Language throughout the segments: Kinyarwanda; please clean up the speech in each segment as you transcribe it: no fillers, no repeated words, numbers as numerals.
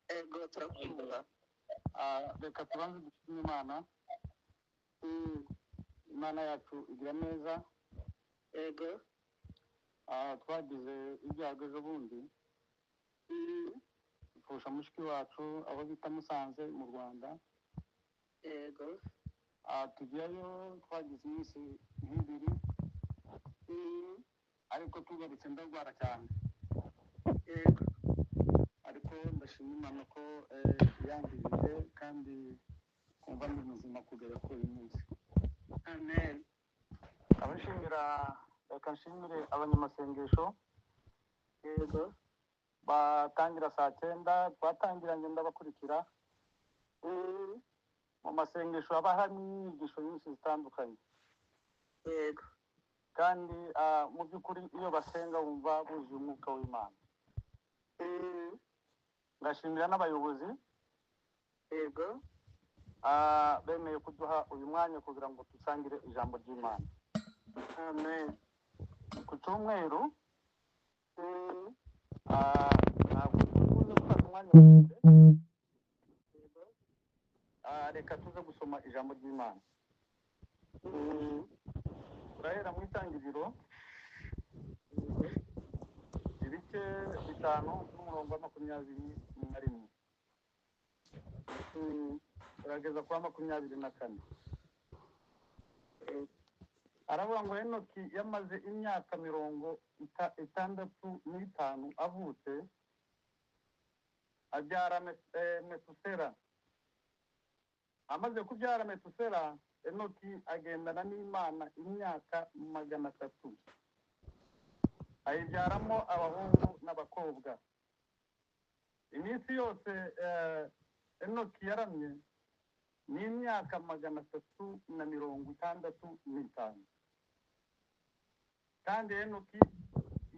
ego turakumva. Reka tubanze dushime Imana. Imana yacu igira neza. Ego Twagize ibyago ejo bundi dupfusha mushiki wacu aho bita Musanze mu Rwanda. ego Tujyayo twagize iminsi nk'ibiri, ariko tugarutse ndarwara cyane. ego Ariko ndashima Imana ko yangirije kandi kumva ndi muzima kugera kuri uyu munsi. amen. Reka nshimire abanyamasengesho Ego batangira saa 9, twatangiranye ndabakurikira. Mu masengesho haba hari inyigisho nyinshi zitandukanye, ego kandi mu by'ukuri iyo basenga wumva buzuye umwuka w'Imana. Ngashimira n'abayobozi ego bemeye kuduha uyu mwanya kugira ngo dusangire ijambo ry'Imana. amen. Ku cyumweru ntabwo tuzi gufata umwanya muremure. Reka tuze gusoma ijambo ry'Imana. Turahera mu itangiriro ibice 5 n'umurongo wa 21. Turageza kwa 24. Aravuga ngo Henoki yamaze imyaka 65 avutse, abyara Metusela. Amaze kubyara Metusela, Henoki agendana n'Imana imyaka 300, ayibyaramo abahungu n'abakobwa. Iminsi yose Henoki yaramye ni imyaka 365, kandi Henoki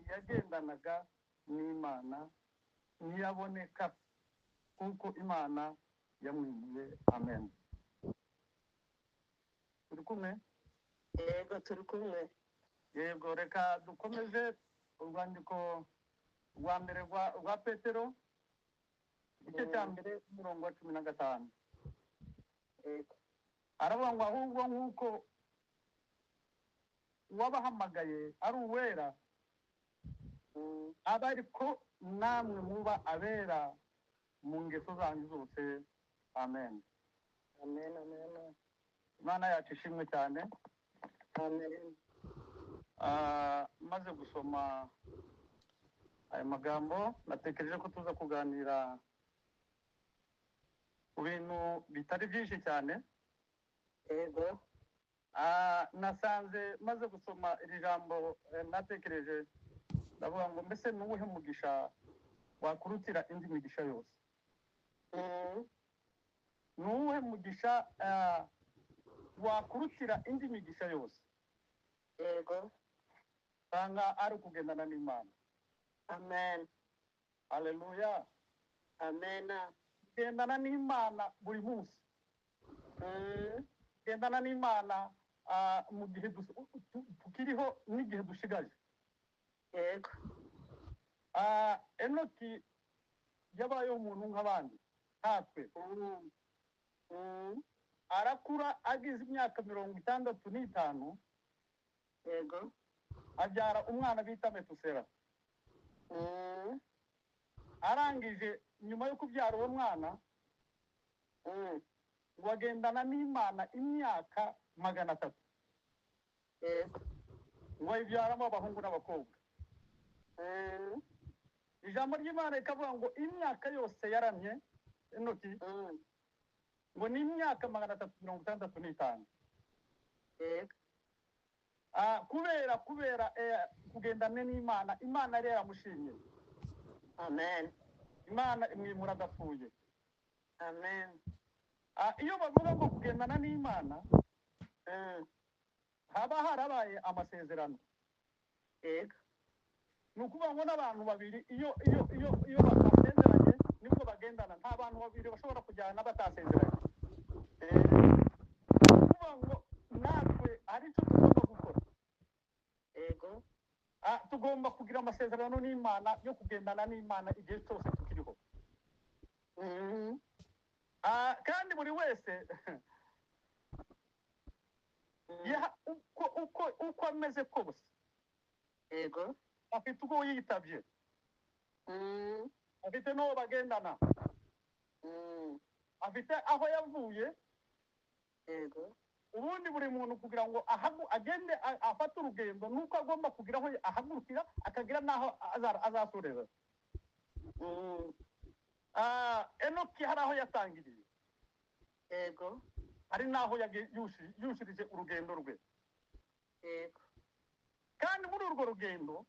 yagendanaga n'Imana ntiyaboneka kuko Imana yamwimiye. Amen. Turi kumwe? Ego turi kumwe. Yego, reka dukomeze urwandiko rwa mbere rwa Petero, igice cya mbere umurongo wa 15. Ego Aravuga ngo ahubwo nk'uko wabahamagaye ari uwera, aba ariko namwe muba abera mu ngeso zanyu zose. Amen. amen. amen. Imana yacu ishimwe cyane. amen. Maze gusoma aya magambo, natekereje ko tuza kuganira ku bintu bitari byinshi cyane. Ego Nasanze maze gusoma iri jambo, natekereje ndavuga ngo mbese ni uwuhe mugisha wakurutira indi migisha yose? Ni uwuhe mugisha wakurutira indi migisha yose? ego Sanga ari kugendana n'Imana. amen. Haleluya. amen. Kugendana n'Imana buri munsi. Kugendana n'Imana mu gihe tukiriho n'igihe dushigaje. Ego Henoki yabayeho umuntu nk'abandi natwe. Arakura agize imyaka 65. ego Abyara umwana bita Metusela. Arangije nyuma yo kubyara uwo mwana, ngo agendana n'Imana imyaka 300. ego Ngo ayibyaramo abahungu n'abakobwa. Ijambo ry'Imana rikavuga ngo imyaka yose yaramye Henoki ngo ni imyaka 365. ego kubera kugendana n'Imana, Imana yari yaramushimye. amen. Imana imwimura adapfuye. amen. Iyo bavuga ngo kugendana n'Imana, haba harabaye amasezerano. Ego Ni ukuvuga ngo n'abantu babiri iyo basezeranye nibwo bagendana. Nta bantu babiri bashobora kujyana batasezeranye. Ni ukuvuga ngo natwe ari cyo tugomba gukora. ego tugomba kugira amasezerano n'Imana yo kugendana n'Imana igihe cyose tukiriho. Kandi buri wese uko ameze kose yego afite ubwo yitabye, afite n'uwo bagendana, afite aho yavuye. yego Ubundi buri muntu kugira ngo agende afate urugendo nuko agomba kugira aho ahagurukira akagira n'aho azasoreza. Enoki hari aho yatangiriye, yego hari n'aho yushirije urugendo rwe. yego Kandi muri urwo rugendo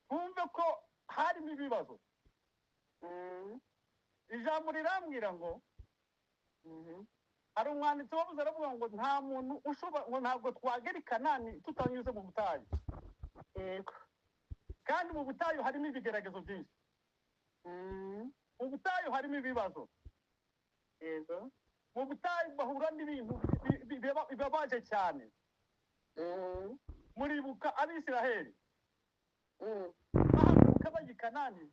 twumve ko harimo ibibazo. Ijambo rirambwira ngo hari umwanditsi wavuze aravuga ngo nta muntu ushobora ngo ntabwo twagera i Kanani tutanyuze mu butayu. yego Kandi mu butayu harimo ibigeragezo byinshi, mu butayu harimo ibibazo, yego mu butayu bahura n'ibintu bibabaje cyane. Muribuka Abisiraheli bahaguruka bajya i Kanani,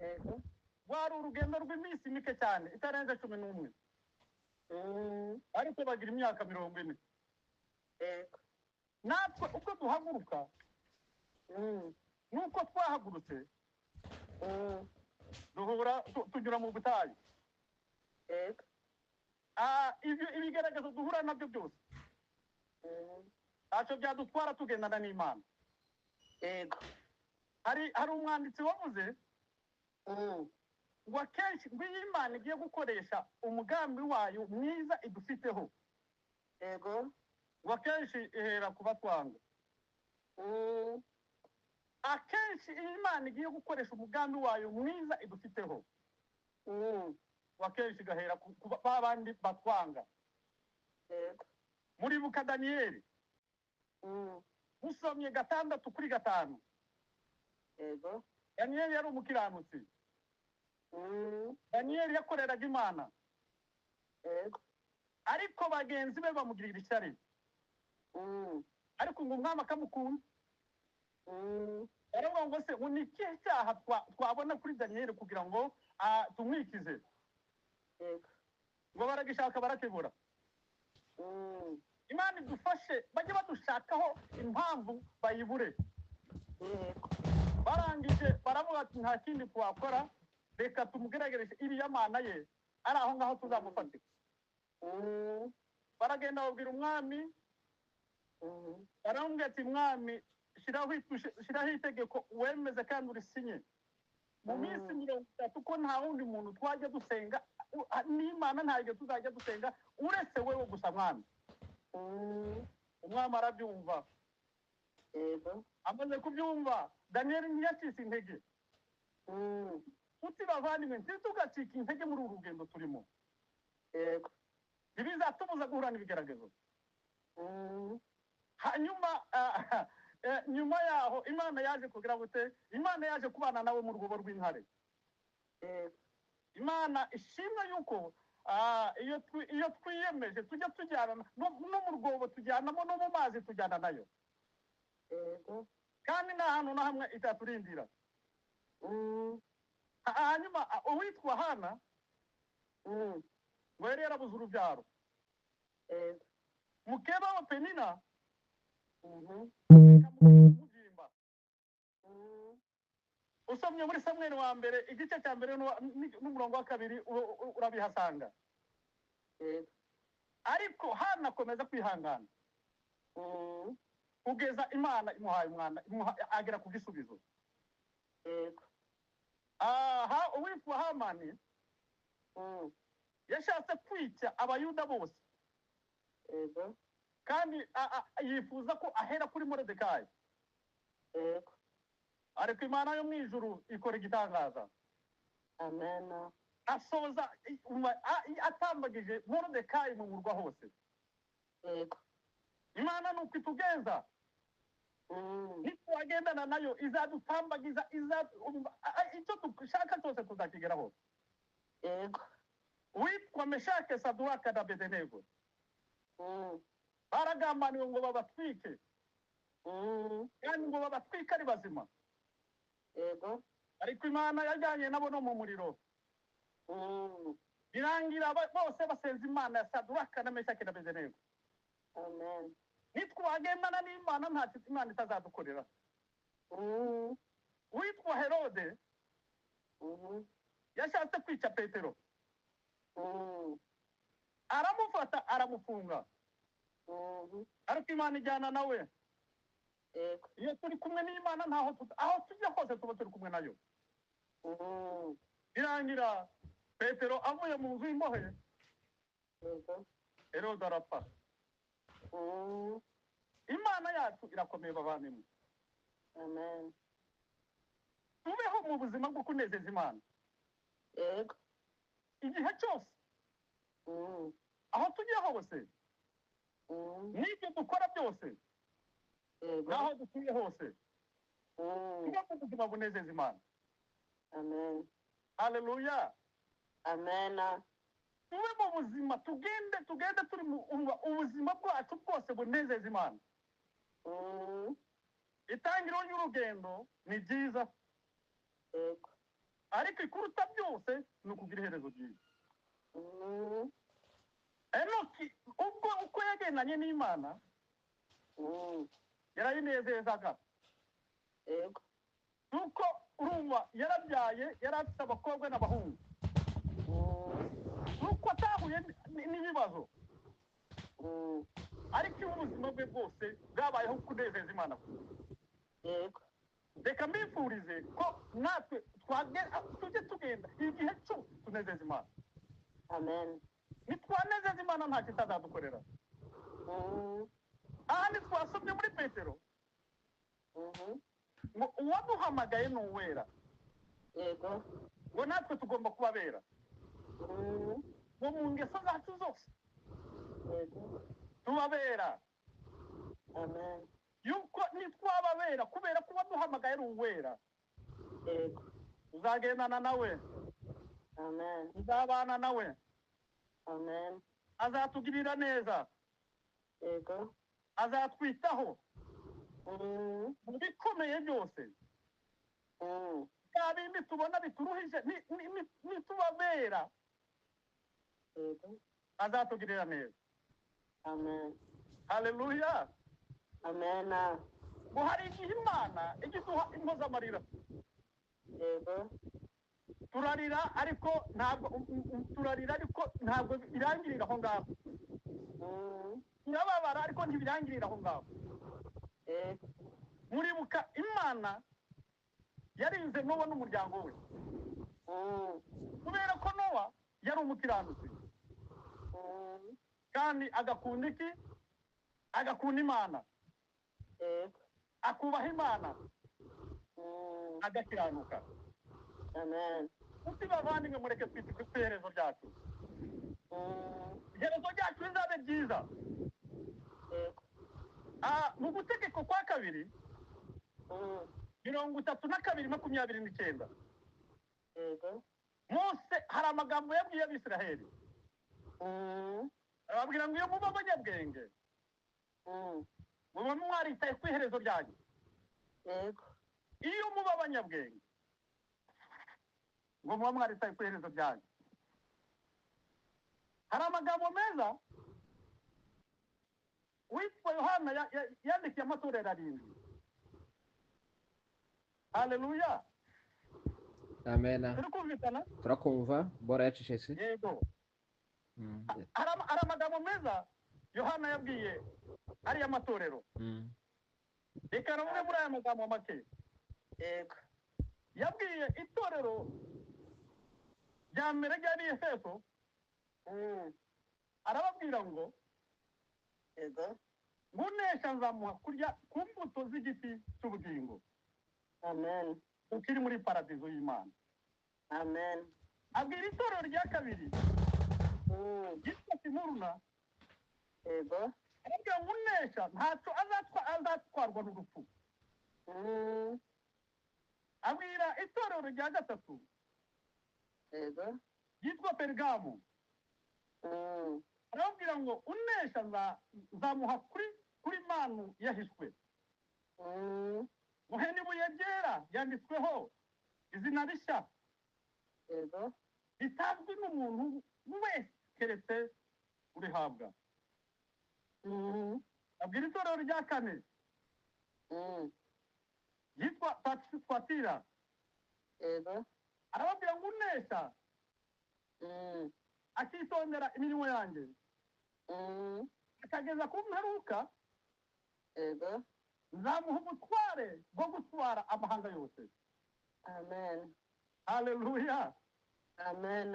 yego rwari urugendo rw'iminsi mike cyane itarenze 11, ariko bagira imyaka 40. yego Natwe uko duhaguruka nuko twahagurutse duhura tunyura mu butayu. yego Ibigaragaza duhura nabyo byose ntacyo byadutwara tugendana n'Imana. yego Hari umwanditsi wavuze ngo akenshi ngo iyo Imana igiye gukoresha umugambi wayo mwiza idufiteho, yego ngo akenshi ihera ku batwanga. Akenshi iyo Imana igiye gukoresha umugambi wayo mwiza idufiteho, ngo akenshi igahera ku babandi batwanga. yego Muribuka Daniyeli, musomye 6:5. yego Daniyeli yari umukiranutsi. Daniyeli yakoreraga Imana, yego ariko bagenzi be bamugirira ishyari. Ariko ngo umwami akamukunda. Aravuga ngo se ni ikihe cyaha twabona kuri Daniyeli kugira ngo tumwikize? yego Ngo baragishaka barakibura. Imana idufashe bajye badushakaho impamvu bayibure. yego Barangije baravuga ati nta kindi twakora, reka tumugeragereshe iriya Mana ye ari aho ngaho tuzamufatira. Baragenda babwira umwami, baramubwira ati mwami shiraho itegeko wemeze kandi urisinye mu minsi 30 ko nta wundi muntu twajya dusenga n'Imana ntabwo tuzajya dusenga uretse wewe gusa mwami. Umwami arabyumva. yego Amaze kubyumva Daniyeli ntiyacitse intege. Uti bavandimwe ntitugacika intege muri uru rugendo turimo. yego Ntibizatubuza guhura n'ibigeragezo. Hanyuma nyuma yaho Imana yaje kugira gute? Imana yaje kubana nawe mu rwobo rw'intare. yego Imana ishimwe yuko iyo twiyemeje tujya tujyana no mu rwobo tujyanamo no mu mazi tujyana nayo. yego Kandi nta hantu na hamwe itaturindira. Hanyuma uwitwa Hana ngo yari yarabuze urubyaro. yego Mukeba wa Penina mugimba. Usomye muri Samweli wa mbere igice cya mbere n'umurongo wa 2 urabihasanga. yego Ariko Hana akomeza kwihangana kugeza Imana imuhaye umwana agera ku gisubizo. yego Uwitwa Hamani yashatse kwica abayuda bose, yego kandi yifuza ko ahera kuri Moridekayi. yego Ariko Imana yo mu ijuru ikora igitangaza. amen Asoza atambagije Moridekayi mu murwa hose. yego Imana nuko itugenza. Nitwagendana nayo izadutambagiza icyo dushaka cyose tuzakigeraho. yego Witwa Meshake, Sadraka na Abedenego baragambaniwe ngo babatwike. kandi ngo babatwike ari bazima, Yego. ariko Imana yajyanye nabo no mu muriro, birangira bose basenza Imana ya Saduraka na Meshaki na Abedenego. Amen. Nitwagendana n'Imana ntacyo Imana itazadukorera. Uwitwa Herode yashatse kwica Petero, aramufata aramufunga, ariko Imana ijyana nawe. Yego. Iyo turi kumwe n'Imana aho tujya hose tuba turi kumwe nayo. Birangira Petero avuye mu nzu y'imbohe, Yego. Herode arapfa. Imana yacu irakomeye bavandimwe. Amen. Tubeho mu buzima bwo kunezeza Imana Yego. igihe cyose, aho tugiye hose, n'ibyo dukora byose, Yego. n'aho dutuye hose, tube mu buzima bunezeza Imana. Amen. Haleluya. Amen. Tube mu buzima, tugende turi mu ubuzima bwacu bwose bunezeza Imana. Itangiriro ry'urugendo ni byiza, Yego. ariko ikuruta byose ni ukugira iherezo ryiza. Enoki uko yagendanye n'Imana yarayinezezaga, Yego. nuko urumva yarabyaye, yari afite abakobwa n'abahungu, nuko atahuye n'ibibazo, ariko iyo ubuzima bwe bwose bwabayeho kunezeza Imana. Yego. Reka mbifurize ko natwe tujye tugenda igihe cyose tunezeza Imana. Amen. Nitwanezeza Imana ntacyo itazadukorera. Ahandi twasomye muri Petero ngo uwaduhamagaye ni uwera, Yego. ngo natwe tugomba kuba bera ngo mu ngeso zacu zose Yego. tuba bera. Amen. Yuko nitwaba bera kubera ko uwaduhamagaye ari uwera, Yego. uzagendana nawe, Amen. uzabana nawe, Amen. azatugirira neza, Yego. azatwitaho mu bikomeye byose. Bya bindi tubona bituruhije nituba bera, Yego. azatugirira neza. Amen. Haleluya. Amen. Ngo hari igihe Imana igiduha impozamarira, Yego. turarira ariko ntabwo birangirira aho ngaho, turababara ariko ntibirangirira aho ngaho. Yego. Muribuka Imana yarinze Nowa n'umuryango we, kubera ko Nowa yari umukiranutsi kandi agakunda iki? Agakunda Imana, Yego. akubaha Imana, agakiranuka. Amen. Uti bavandimwe mureke twite ku iherezo ryacu, iherezo ryacu rizabe ryiza. Yego. Mu gutegeko kwa kabiri 32:29, Yego. Mose hari amagambo yabwiye Abisiraheli, arababwira ngo iyo muba abanyabwenge muba mwaritaye ku iherezo ryanyu. Yego. Iyo muba abanyabwenge ngo muba mwaritaye ku iherezo ryanyu. Hari amagambo meza witwa Yohana yandikiye amatorero 7. Haleluya. Amen. Turi kumvikana? Turakumva bora yacishese. Yego. Hari amagambo meza Yohana yabwiye ariya matorero. Reka navuge muri aya magambo make. Yego. Yabwiye itorero rya mbere ryari Efeso, arababwira ngo Yego. ngunesha nzamuha kurya ku mbuto z'igiti cy'ubugingo Amen. ukiri muri paradizo y'Imana. Amen. Abwira itorero rya kabiri ryitwa Simuruna, Yego. arabwira ngo unesha ntacyo azatwarwa n'urupfu. Abwira itorero rya gatatu Yego. ryitwa Pergamo, arababwira ngo unesha nzamuha kuri manu yahishwe muhe n'ibuye ryera ryanditsweho izina rishya Yego. ritazwi n'umuntu wese keretse urihabwa. Abwira itorero rya kane yitwa Twatira, Yego. arababwira ngo unesha akitondera imirimo yanjye akageza ku mperuka, Yego. nzamuha ubutware bwo gutwara amahanga yose. Amen. Haleluya. Amen.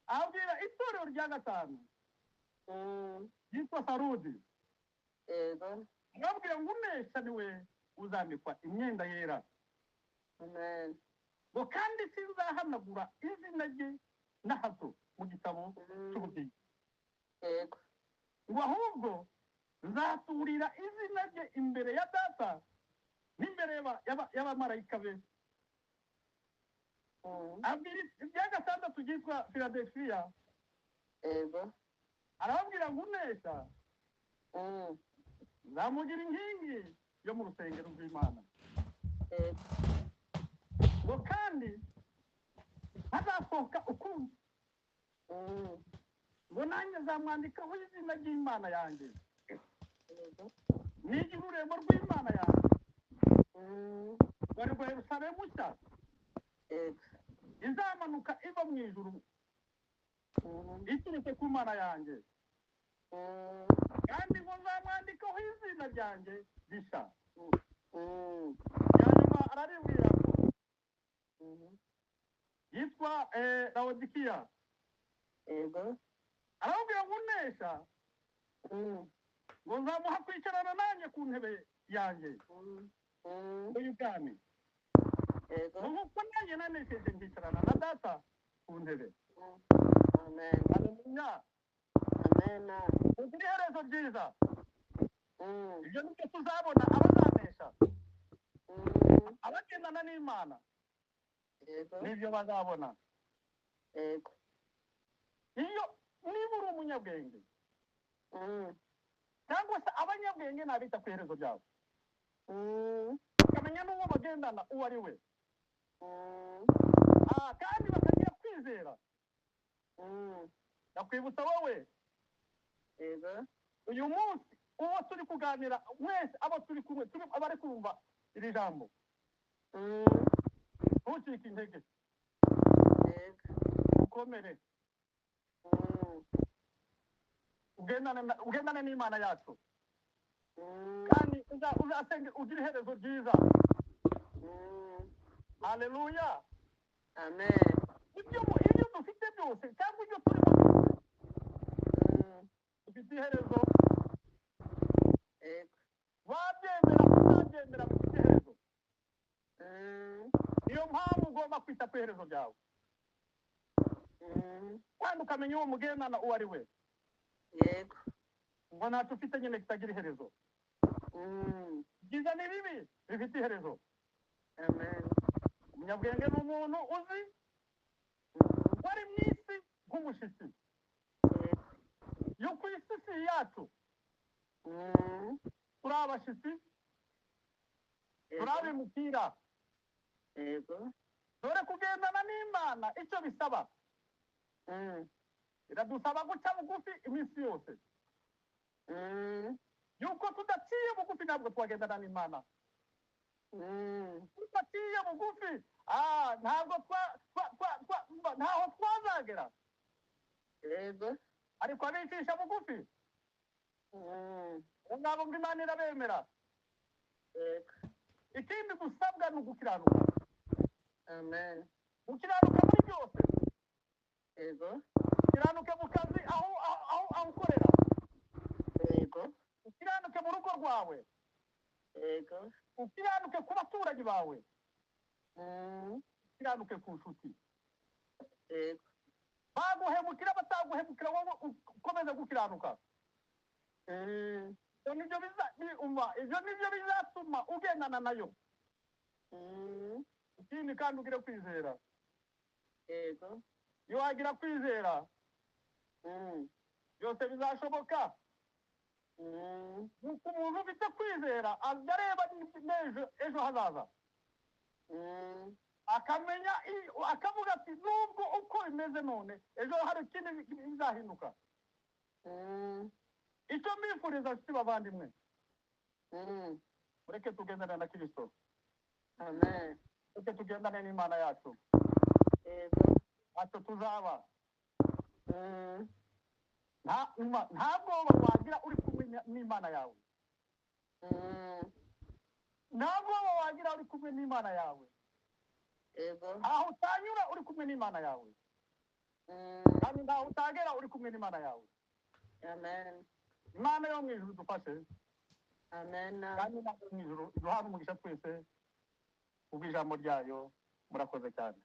Abwira itorero rya gatanu yitwa Sarudi, Yego. arababwira ngo unesha niwe uzambikwa imyenda yera, Amen. ngo kandi sinzahanagura izina rye na hato mu gitabo cy'ubugingo, Yego. ngo ahubwo nzaturira izina rye imbere ya data n'imbere y'abamarayika be. Abwira irya gatandatu ryitwa Philadelphia, Yego. arababwira ngo unesha nzamugira inkingi yo mu rusengero rw'Imana, Yego. ngo kandi ntazasohoka ukundi, ngo nanjye nzamwandikaho izina ry'Imana yanjye Yego. n'iry'ururembo rw'Imana yanjye rwa Yerusalemu nshya Yego. izamanuka iva mu ijuru iturutse ku Mana yanjye, kandi ngo nzamwandikaho izina ryanjye rishya. Nyuma araribwira ngo yitwa Laodikiya, Yego. arababwira ngo unesha ngo nzamuha kwicarana nanjye ku ntebe yanjye y'ubwami, Yego. nk'uko nanjye nanesheje nkicarana na data ku ntebe. Amen. Haleluya. Amen. Ugire iherezo ryiza. Ibyo nibyo tuzabona abazanesha, abagendana n'Imana Yego. nibyo bazabona. Yego. Iyo niba uri umunyabwenge cyangwa se abanyabwenge nabita ku iherezo ryabo, bakamenya n'uwo bagendana uwo ari we, kandi bakagira kwizera. Ndakwibutsa wowe, Yego. uyu munsi uwo turi kuganira mwese, abo turi kumwe, abari kumva iri jambo, ntucike intege, Yego. ukomere, ugendane n'Imana yacu, kandi uzasenge ugire iherezo ryiza. Haleluya. Amen. Ibyo dufite byose cyangwa ibyo turimo byose dufite iherezo. Yego. Wabyemera utabyemera bifite iherezo. Niyo mpamvu ugomba kwita ku iherezo ryawe, kandi ukamenya uwo mugendana uwo ari we. Yego. ngo ntacyo ufite nyine kitagira iherezo. Byiza ni bibi bifite iherezo. Amen. Umunyabwenge ni umuntu uzi wari mu isi nk'umushyitsi, yo ku isi si yacu, turi abashyitsi, turi abimukira. Yego. dore kugendana n'Imana icyo bisaba, biradusaba guca bugufi iminsi yose. yuko tudaciye bugufi ntabwo twagendana n'Imana. tudaciye bugufi ntabwo ntaho twazagera. Yego. ariko abicisha bugufi ngabo ngo Imana irabemera. Yego. ikindi dusabwa ni ugukiranuka. Amen. gukiranuka muri byose. Yego. ukiranuke mu kazi aho ukorera. Yego. ukiranuke mu rugo rwawe. Yego. ukiranuke ku baturanyi bawe. ukiranuke ku nshuti. Yego. baguhemukira bataguhemukira wowe ukomeza gukiranuka. ibyo nibyo bizatuma ugendana nayo. ikindi kandi ugire kwizera. Yego. iyo wagira kwizera byose bizashoboka. nuko umuntu ufite kwizera ajya areba ejo hazaza akamenya akavuga ati nubwo uko bimeze none ejo hari ikindi bizahinduka icyo mbifuriza nshuti bavandimwe mureke tugendane na Kristo Amen. mureke tugendane n'Imana yacu Yego. ntacyo tuzaba Mm. nta bwoba wagira uri kumwe n'Imana yawe nta bwoba wagira uri kumwe n'Imana yawe Yego. aho utanyura uri kumwe n'Imana yawe kandi ntaho utagera uri kumwe n'Imana yawe Amen. Imana yo mu ijuru dufashe Amen. kandi Imana yo mu ijuru iduhane umugisha twese kubw'ijambo ryayo murakoze cyane